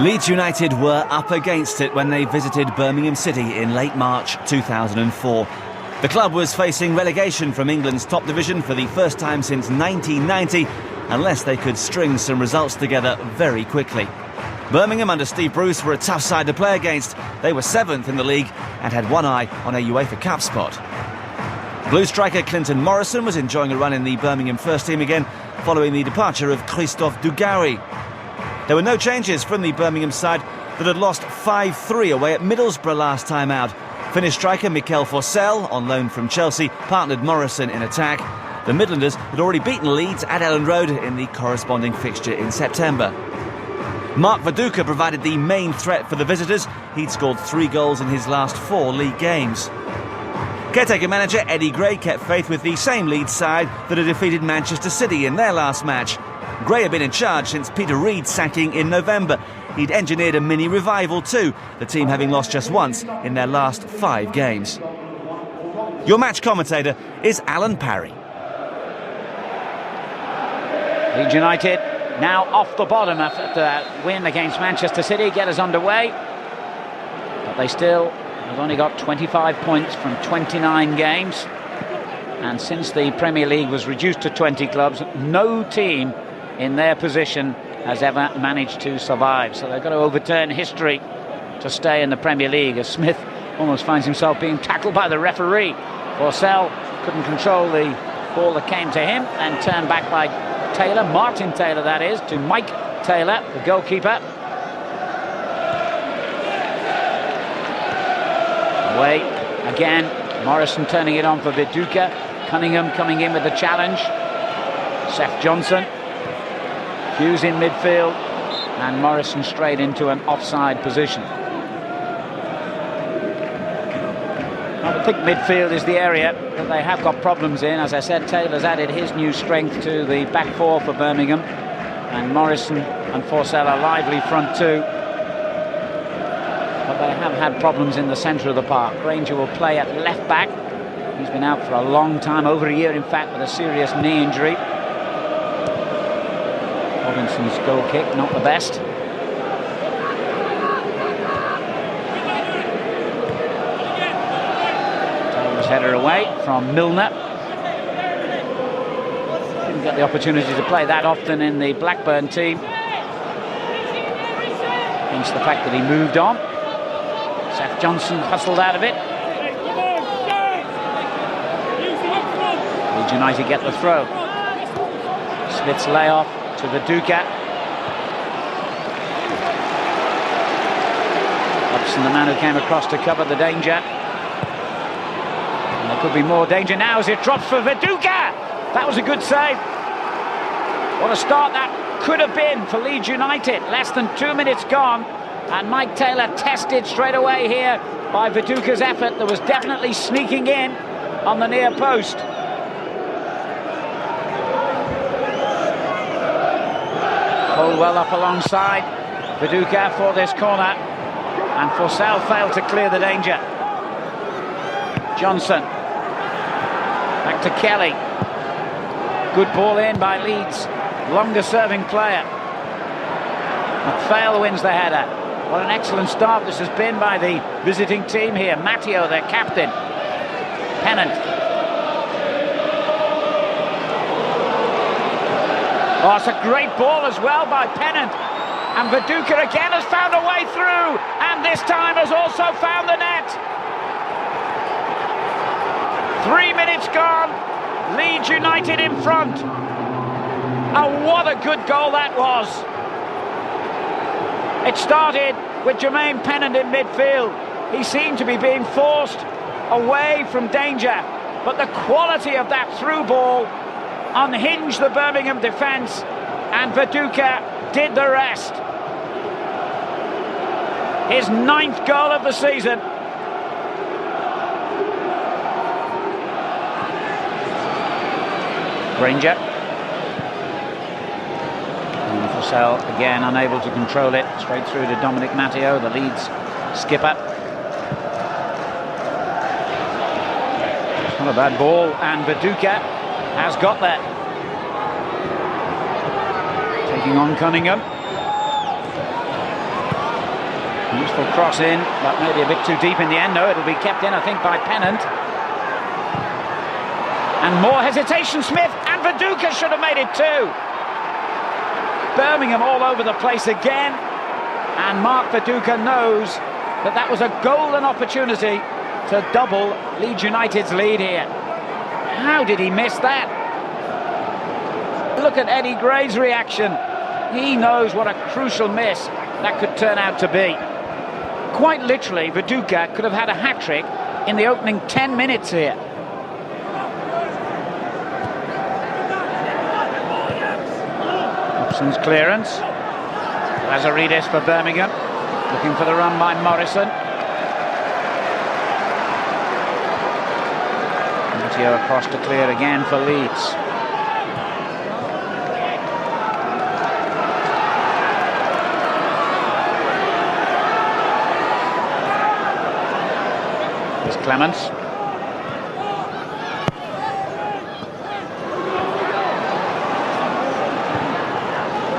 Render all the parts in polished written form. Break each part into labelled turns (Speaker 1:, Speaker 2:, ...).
Speaker 1: Leeds United were up against it when they visited Birmingham City in late March 2004. The club was facing relegation from England's top division for the first time since 1990, unless they could string some results together very quickly. Birmingham under Steve Bruce were a tough side to play against. They were 7th in the league and had one eye on a UEFA Cup spot. Blue striker Clinton Morrison was enjoying a run in the Birmingham first team again following the departure of Christophe Dugarry. There were no changes from the Birmingham side that had lost 5-3 away at Middlesbrough last time out. Finnish striker Mikel Forsell, on loan from Chelsea, partnered Morrison in attack. The Midlanders had already beaten Leeds at Elland Road in the corresponding fixture in September. Mark Viduka provided the main threat for the visitors. He'd scored 3 goals in his last 4 league games. Caretaker manager Eddie Gray kept faith with the same Leeds side that had defeated Manchester City in their last match. Gray had been in charge since Peter Reid's sacking in November. He'd engineered a mini revival too, the team having lost just once in their last 5 games. Your match commentator is Alan Parry.
Speaker 2: Leeds United now off the bottom after that win against Manchester City, get us underway. But they still have only got 25 points from 29 games. And since the Premier League was reduced to 20 clubs, no team in their position has ever managed to survive. So they've got to overturn history to stay in the Premier League, as Smith almost finds himself being tackled by the referee. Forsell couldn't control the ball that came to him and turned back by Taylor, Martin Taylor that is, to Mike Taylor, the goalkeeper. Away again, Morrison turning it on for Viduka. Cunningham coming in with the challenge. Seth Johnson. Hughes in midfield, and Morrison straight into an offside position. I think midfield is the area that they have got problems in. As I said, Taylor's added his new strength to the back four for Birmingham, and Morrison and Forsell are lively front two. But they have had problems in the centre of the park. Granger will play at left back. He's been out for a long time, over a year in fact, with a serious knee injury. Robinson's goal kick, not the best. Taylor's header away from Milner. Didn't get the opportunity to play that often in the Blackburn team. Hence the fact that he moved on. Seth Johnson hustled out of it. Leeds United get the throw. Smith's layoff to Viduka. Upson, the man who came across to cover the danger. And there could be more danger now as it drops for Viduka. That was a good save. What a start that could have been for Leeds United. Less than 2 minutes gone, and Mike Taylor tested straight away here by Viduka's effort. There was definitely sneaking in on the near post. Well up alongside Viduka for this corner, and Forsell failed to clear the danger. Johnson back to Kelly. Good ball in by Leeds, longer serving player. McPhail wins the header. What an excellent start this has been by the visiting team here. Matteo, their captain. Pennant. Oh, it's a great ball as well by Pennant. And Viduka again has found a way through, and this time has also found the net. 3 minutes gone, Leeds United in front. And what a good goal that was. It started with Jermaine Pennant in midfield. He seemed to be being forced away from danger, but the quality of that through ball unhinged the Birmingham defence, and Viduka did the rest. His 9th goal of the season. Granger. And Forsell again unable to control it. Straight through to Dominic Matteo, the Leeds skipper. It's not a bad ball, and Viduka has got that. Taking on Cunningham. Useful cross in, but maybe a bit too deep in the end. No, it'll be kept in, I think, by Pennant. And more hesitation, Smith, and Viduka should have made it too. Birmingham all over the place again, and Mark Viduka knows that that was a golden opportunity to double Leeds United's lead here. How did he miss that? Look at Eddie Gray's reaction. He knows what a crucial miss that could turn out to be. Quite literally, Viduka could have had a hat-trick in the opening 10 minutes here. Hobson's clearance. Lazaridis for Birmingham. Looking for the run by Morrison. Mateo across to clear again for Leeds. Here's Clements.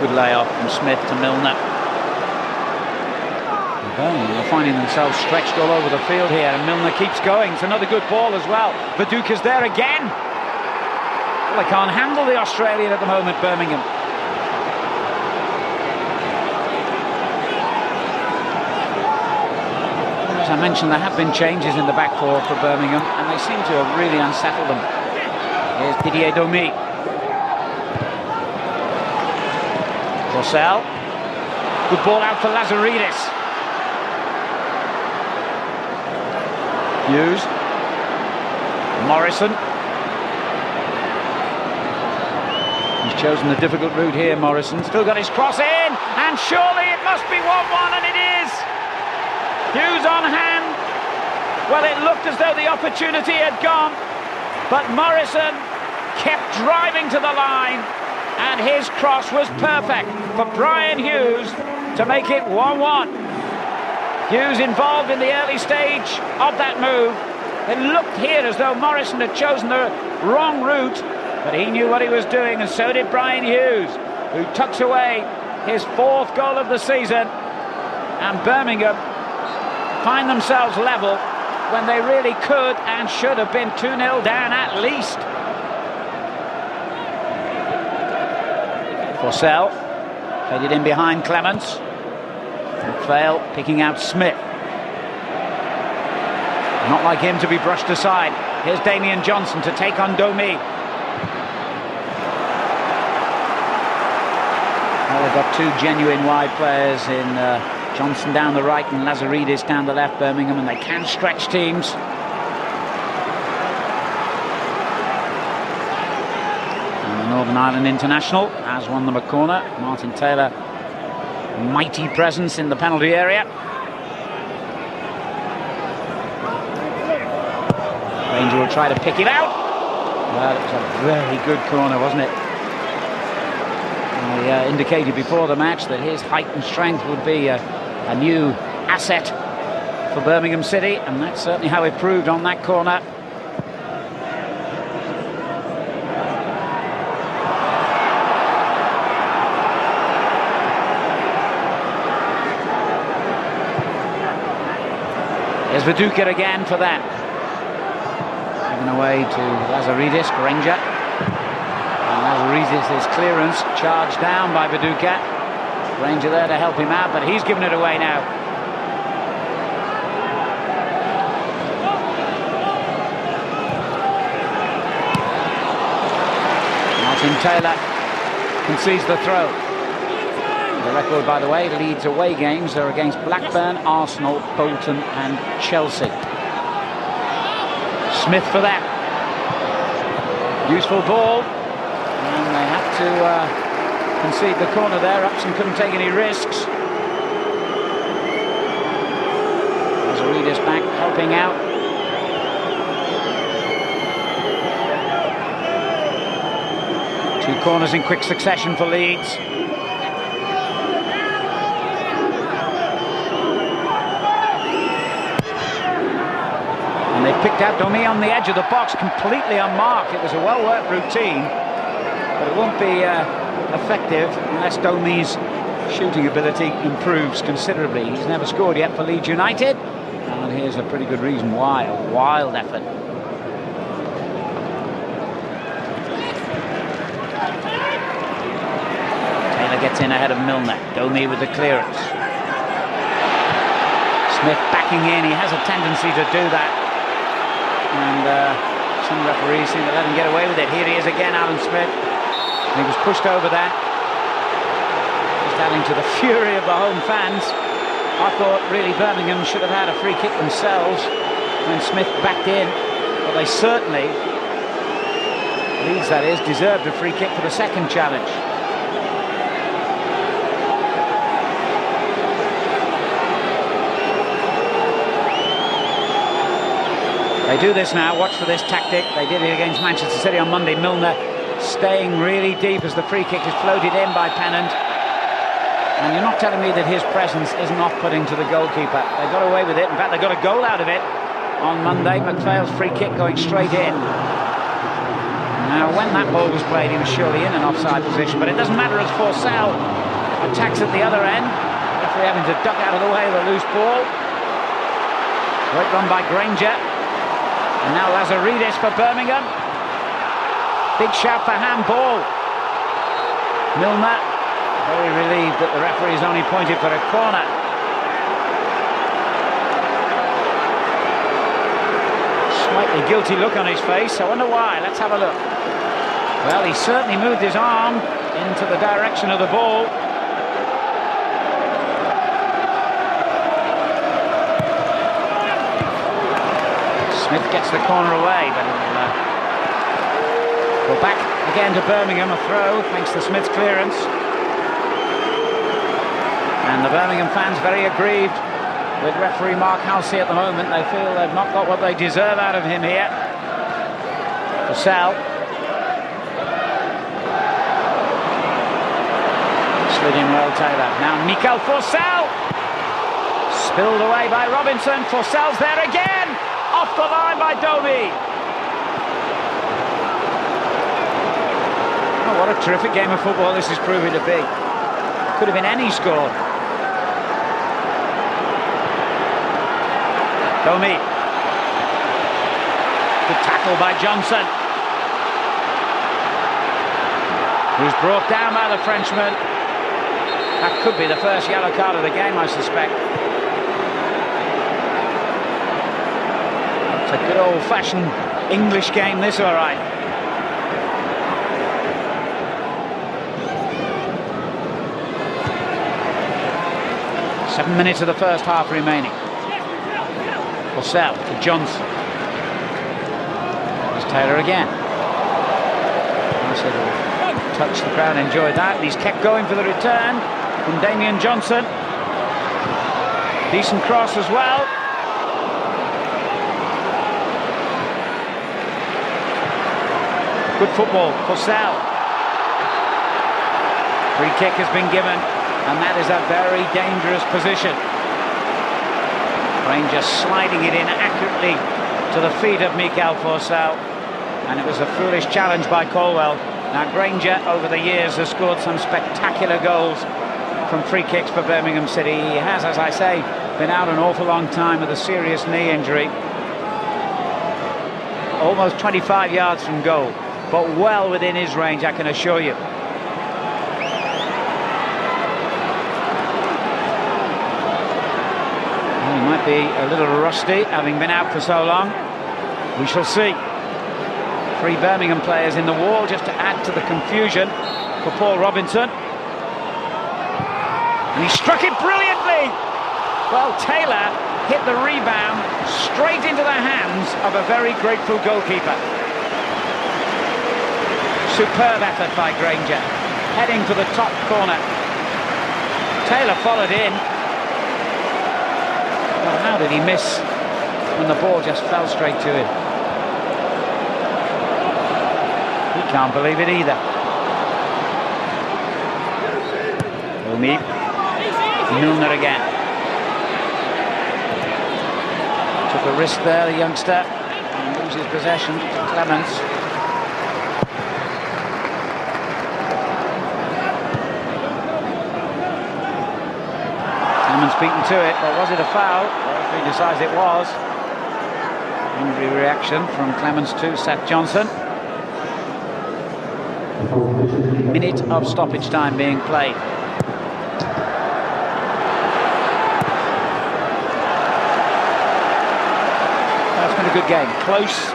Speaker 2: Good layoff from Smith to Milner. They're finding themselves stretched all over the field here, and Milner keeps going. It's another good ball as well. Viduka's there again. Well, they can't handle the Australian at the moment, Birmingham. As I mentioned, there have been changes in the back four for Birmingham, and they seem to have really unsettled them. Here's Didier Domi. Rossell. Good ball out for Lazaridis. Hughes. Morrison. He's chosen the difficult route here, Morrison. Still got his cross in, and surely it must be 1-1, and it is. Hughes on hand. Well, it looked as though the opportunity had gone, but Morrison kept driving to the line, and his cross was perfect for Brian Hughes to make it 1-1. Hughes involved in the early stage of that move. It looked here as though Morrison had chosen the wrong route, but he knew what he was doing, and so did Brian Hughes, who tucks away his 4th goal of the season. And Birmingham find themselves level when they really could and should have been 2-0 down at least. Forsell played it in behind Clements. McPhail picking out Smith. Not like him to be brushed aside. Here's Damian Johnson to take on Domi. Well, they've got two genuine wide players in Johnson down the right and Lazaridis down the left, Birmingham, and they can stretch teams. And the Northern Ireland international has won them a corner. Martin Taylor, mighty presence in the penalty area. Ranger will try to pick it out. Well, it was a very good corner, wasn't it? I indicated before the match that his height and strength would be a new asset for Birmingham City, and that's certainly how it proved on that corner. There's Viduka again for that. Given away to Lazaridis, Granger. And Lazaridis' clearance charged down by Viduka. Granger there to help him out, but he's given it away now. Martin Taylor concedes the throw. The record, by the way, Leeds away games are against Blackburn, Arsenal, Bolton and Chelsea. Smith for that. Useful ball. And they had to concede the corner there. Upson couldn't take any risks. Lazaridis back helping out. Two corners in quick succession for Leeds. And they picked out Domi on the edge of the box, completely unmarked. It was a well-worked routine, but it won't be effective unless Domi's shooting ability improves considerably. He's never scored yet for Leeds United, and here's a pretty good reason why. A wild effort. Taylor gets in ahead of Milner. Domi with the clearance. Smith backing in. He has a tendency to do that, and some referees seem to let him get away with it. Here he is again, Alan Smith. He was pushed over there, just adding to the fury of the home fans. I thought really Birmingham should have had a free kick themselves when Smith backed in, but they certainly, Leeds that is, deserved a free kick for the second challenge. They do this now, watch for this tactic. They did it against Manchester City on Monday. Milner staying really deep as the free kick is floated in by Pennant. And you're not telling me that his presence isn't off-putting to the goalkeeper. They got away with it. In fact, they got a goal out of it on Monday. McPhail's free kick going straight in. Now, when that ball was played, he was surely in an offside position, but it doesn't matter as Forsell attacks at the other end. Referee having to duck out of the way of the loose ball. Great run by Granger. And now Lazaridis for Birmingham. Big shout for handball. Milner very relieved that the referee's only pointed for a corner. Slightly guilty look on his face. I wonder why. Let's have a look. Well, he certainly moved his arm into the direction of the ball. Smith gets the corner away, but it'll go back again to Birmingham. A throw thanks to Smith's clearance. And the Birmingham fans very aggrieved with referee Mark Halsey at the moment. They feel they've not got what they deserve out of him here. Forsell. Slid in well, Taylor. Now Mikel Forsell. Spilled away by Robinson. Forsell's there again. Off the line by Domi. Oh, what a terrific game of football this is proving to be. Could have been any score. Domi. Good tackle by Johnson. Who's brought down by the Frenchman. That could be the first yellow card of the game, I suspect. It's a good old-fashioned English game, this, all right. Seven minutes of the first half remaining. Forsell to Johnson. There's Taylor again. Nice little touch, the crowd enjoyed that. And he's kept going for the return from Damian Johnson. Decent cross as well. Good football, Forsell. Free kick has been given, and that is a very dangerous position. Granger sliding it in accurately to the feet of Mikel Forsell, and it was a foolish challenge by Colwell. Now Granger over the years has scored some spectacular goals from free kicks for Birmingham City. He has, as I say, been out an awful long time with a serious knee injury. Almost 25 yards from goal, but well within his range, I can assure you. He might be a little rusty, having been out for so long. We shall see. Three Birmingham players in the wall just to add to the confusion for Paul Robinson. And he struck it brilliantly. Well, Taylor hit the rebound straight into the hands of a very grateful goalkeeper. Superb effort by Granger, heading for the top corner. Taylor followed in. Well, how did he miss when the ball just fell straight to him? He can't believe it either. Domi. Milner again. Took a risk there, the youngster, and loses possession to Clements. beaten to it, but was it a foul? The referee decides it was. Injury reaction from Clements to Seth Johnson. Minute of stoppage time being played. That's been a good game. Close.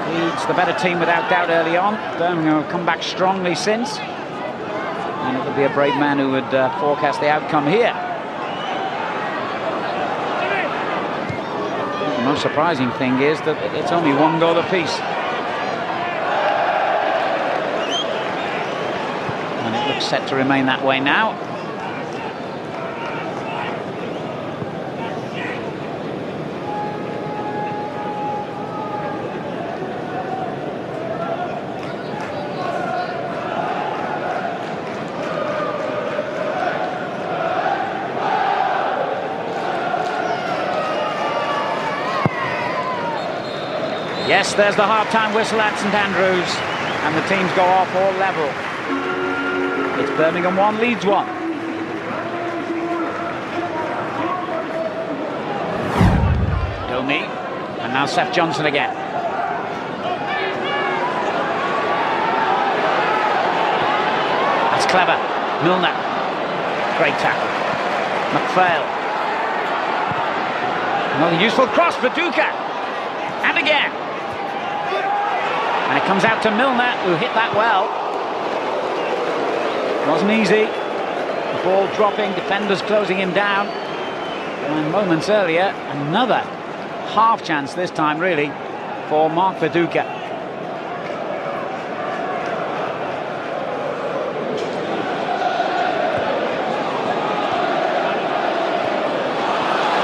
Speaker 2: Leeds the better team without doubt early on. Birmingham have come back strongly since. And it would be a brave man who would forecast the outcome here. The most surprising thing is that it's only 1 goal apiece. And it looks set to remain that way now. Yes, there's the half-time whistle at St Andrews, and the teams go off all level. It's Birmingham 1, Leeds 1. Domi, and now Seth Johnson again. That's clever. Milner. Great tackle. McPhail. Another useful cross for Duca. And again. And it comes out to Milner, who hit that well. Wasn't easy. The ball dropping, defenders closing him down. And moments earlier, another half chance this time, really, for Mark Viduka.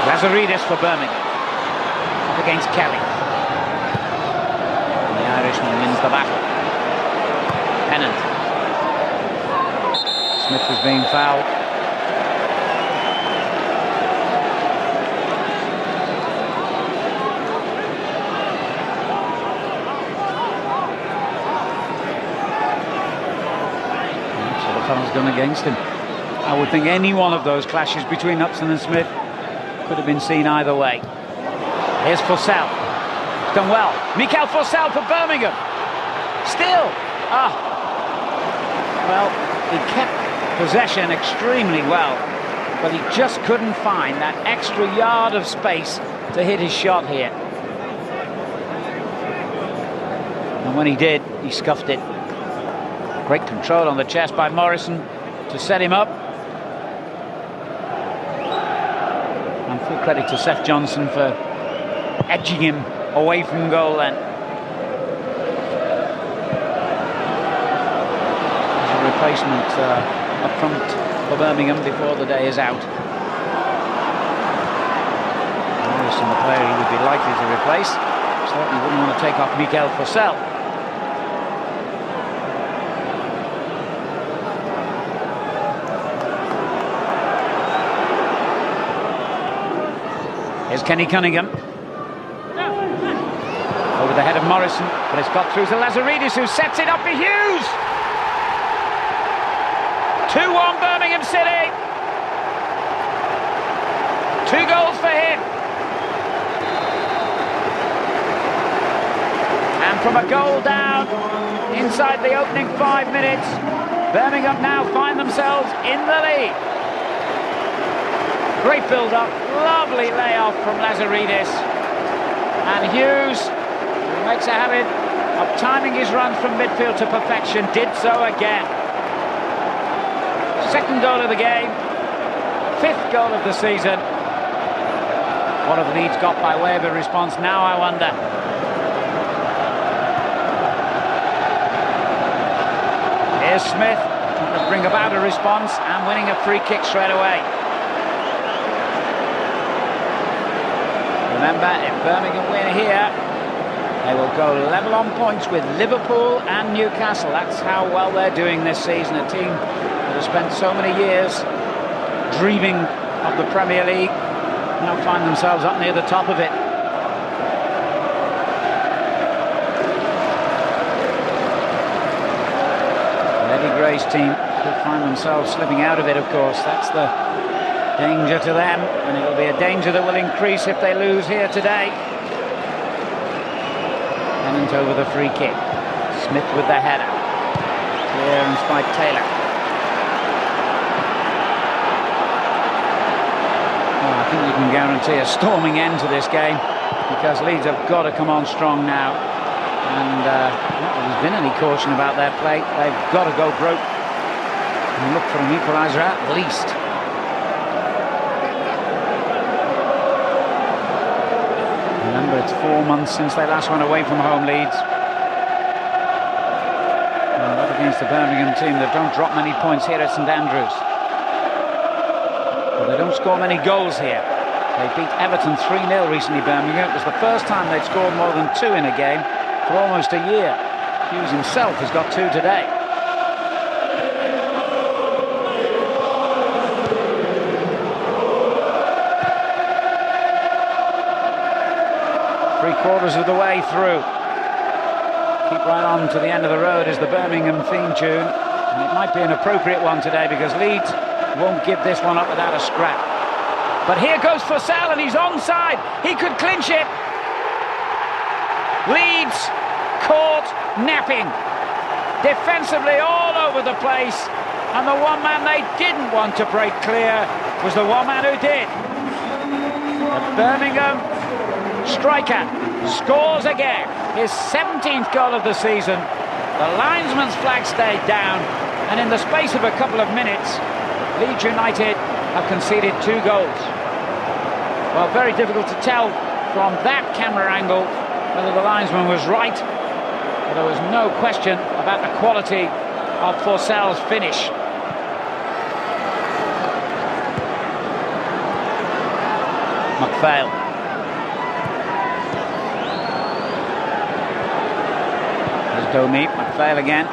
Speaker 2: Lazaridis for Birmingham. Up against Kelly. Irishman wins the battle. Pennant. Smith was being fouled. So the foul's gone against him. I would think any one of those clashes between Upson and Smith could have been seen either way. Here's Forsell. Done well. Mikel Forsell for Birmingham. Still. Well, he kept possession extremely well, but he just couldn't find that extra yard of space to hit his shot here. And when he did, he scuffed it. Great control on the chest by Morrison to set him up. And full credit to Seth Johnson for edging him away from goal then. There's a replacement up front for Birmingham before the day is out. Morrison, the player he would be likely to replace, certainly wouldn't want to take off Mikel Forsell. Here's Kenny Cunningham. Over the head of Morrison, but it's got through to Lazaridis, who sets it up for Hughes. 2-1 Birmingham City. 2 goals for him. And from a goal down inside the opening 5 minutes, Birmingham now find themselves in the lead. Great build-up, lovely layoff from Lazaridis. And Hughes, who makes a habit of timing his runs from midfield to perfection, did so again. 2nd goal of the game, 5th goal of the season. What have Leeds got by way of a response now, I wonder? Here's Smith, trying to bring about a response and winning a free kick straight away. Remember, if Birmingham win here, they will go level on points with Liverpool and Newcastle. That's how well they're doing this season. A team that has spent so many years dreaming of the Premier League now find themselves up near the top of it. Eddie Gray's team could find themselves slipping out of it, of course. That's the Danger to them, and it'll be a danger that will increase if they lose here today. Pennant over the free kick. Smith with the header. Clearance by Taylor. I think you can guarantee a storming end to this game, because Leeds have got to come on strong now, and not that there's been any caution about their play. They've got to go broke and look for an equaliser at least. Remember, it's 4 months since they last went away from home, Leeds. And up against the Birmingham team that don't drop many points here at St Andrews. But they don't score many goals here. They beat Everton 3-0 recently, Birmingham. It was the first time they'd scored more than 2 in a game for almost a year. Hughes himself has got 2 today. Three-quarters of the way through. Keep right on to the end of the road is the Birmingham theme tune. And it might be an appropriate one today, because Leeds won't give this one up without a scrap. But here goes Fussell, and he's onside. He could clinch it. Leeds caught napping. Defensively all over the place. And the one man they didn't want to break clear was the one man who did. The Birmingham striker scores again. His 17th goal of the season. The linesman's flag stayed down. And in the space of a couple of minutes, Leeds United have conceded 2 goals. Well, very difficult to tell from that camera angle whether the linesman was right, but there was no question about the quality of Forsell's finish. McPhail. There's Domi, McPhail again.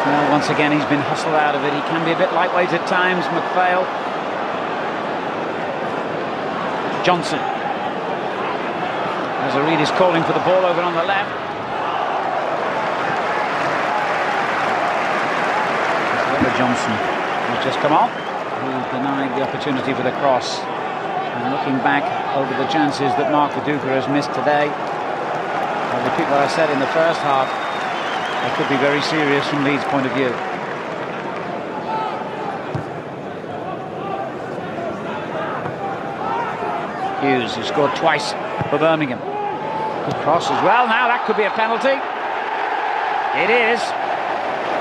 Speaker 2: Well, once again, he's been hustled out of it. He can be a bit lightweight at times, McPhail. Johnson. As Reed is calling for the ball over on the left. Johnson has just come off. He denied the opportunity for the cross. And looking back over the chances that Mark Viduka has missed today, I'll repeat what I said in the first half. It could be very serious from Leeds' point of view. Hughes, who scored twice for Birmingham. Good cross as well. Now that could be a penalty. It is.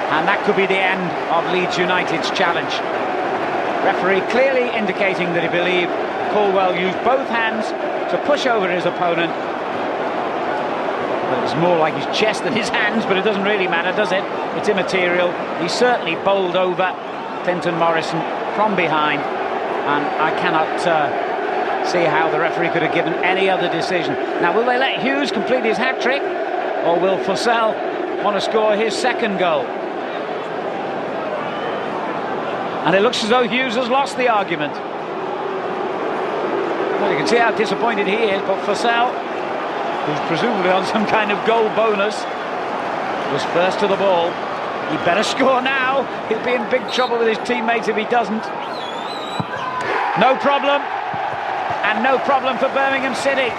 Speaker 2: And that could be the end of Leeds United's challenge. Referee clearly indicating that he believed Caldwell used both hands to push over his opponent. But it's more like his chest than his hands, but it doesn't really matter, does it? It's immaterial. He certainly bowled over Clinton Morrison from behind, and I cannot see how the referee could have given any other decision. Now, will they let Hughes complete his hat-trick, or will Fussell want to score his second goal? And it looks as though Hughes has lost the argument. Well, you can see how disappointed he is, but Fussell, who's presumably on some kind of goal bonus, was first to the ball. He better score now. He'll be in big trouble with his teammates if he doesn't. No problem. And no problem for Birmingham City.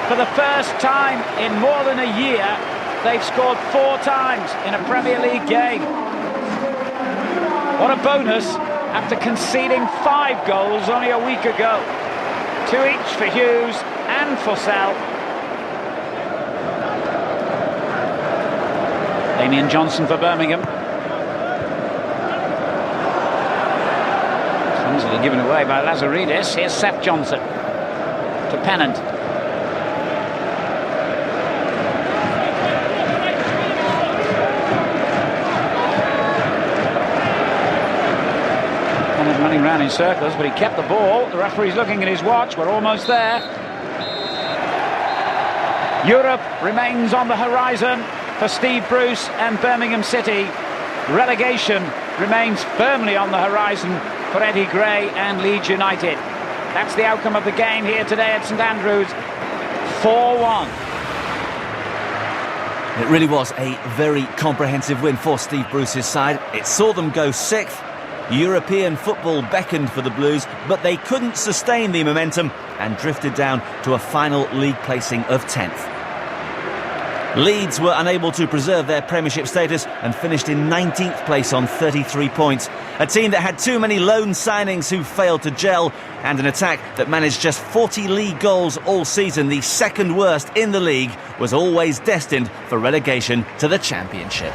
Speaker 2: For the first time in more than a year, they've scored 4 times in a Premier League game. What a bonus after conceding 5 goals only a week ago. 2 each for Hughes and Fussell. Damian Johnson for Birmingham. Clumsily given away by Lazaridis. Here's Seth Johnson to Pennant. Pennant running around in circles, but he kept the ball. The referee's looking at his watch. We're almost there. Europe remains on the horizon for Steve Bruce and Birmingham City. Relegation remains firmly on the horizon for Eddie Gray and Leeds United. That's the outcome of the game here today at St Andrews. 4-1.
Speaker 1: It really was a very comprehensive win for Steve Bruce's side. It saw them go 6th, European football beckoned for the Blues, but they couldn't sustain the momentum and drifted down to a final league placing of 10th. Leeds were unable to preserve their Premiership status and finished in 19th place on 33 points. A team that had too many loan signings who failed to gel, and an attack that managed just 40 league goals all season, the second worst in the league, was always destined for relegation to the Championship.